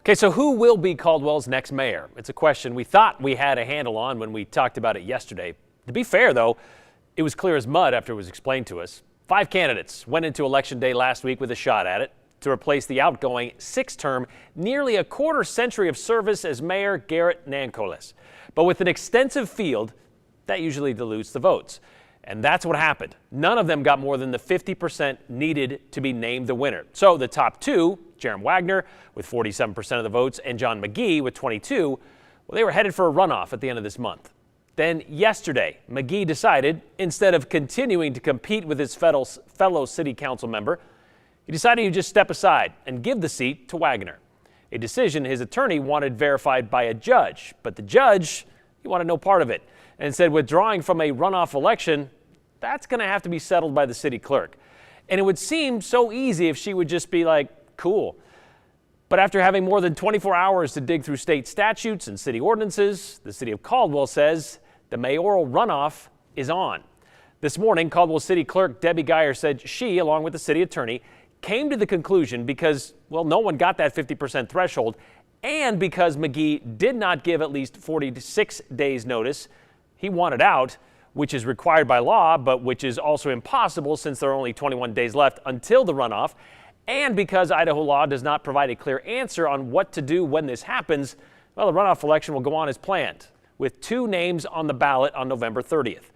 Okay, so who will be Caldwell's next mayor? It's a question we thought we had a handle on when we talked about it yesterday. To be fair, though, it was clear as mud after it was explained to us. 5 candidates went into Election Day last week with a shot at it to replace the outgoing 6-term, nearly a quarter century of service as mayor Garrett Nancolis. But with an extensive field, that usually dilutes the votes. And that's what happened. None of them got more than the 50% needed to be named the winner. So the top two, Jerem Wagner with 47% of the votes and John McGee with 22, well, they were headed for a runoff at the end of this month. Then yesterday, McGee decided, instead of continuing to compete with his fellow city council member, he decided to just step aside and give the seat to Wagner. A decision his attorney wanted verified by a judge, but the judge, he wanted no part of it and said withdrawing from a runoff election, that's going to have to be settled by the city clerk. And it would seem so easy if she would just be like, cool. But after having more than 24 hours to dig through state statutes and city ordinances, the city of Caldwell says the mayoral runoff is on. This morning, Caldwell City Clerk Debbie Geyer said she, along with the city attorney, came to the conclusion because, well, no one got that 50% threshold, and because McGee did not give at least 46 days notice. He wanted out, which is required by law, but which is also impossible since there are only 21 days left until the runoff. And because Idaho law does not provide a clear answer on what to do when this happens, well, the runoff election will go on as planned, with 2 names on the ballot on November 30th,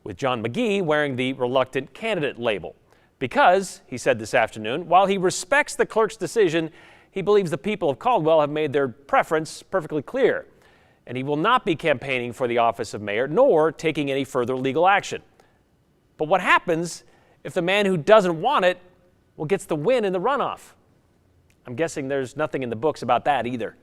with John McGee wearing the reluctant candidate label. Because, he said this afternoon, while he respects the clerk's decision, he believes the people of Caldwell have made their preference perfectly clear. And he will not be campaigning for the office of mayor, nor taking any further legal action. But what happens if the man who doesn't want it, well, gets the win in the runoff? I'm guessing there's nothing in the books about that either.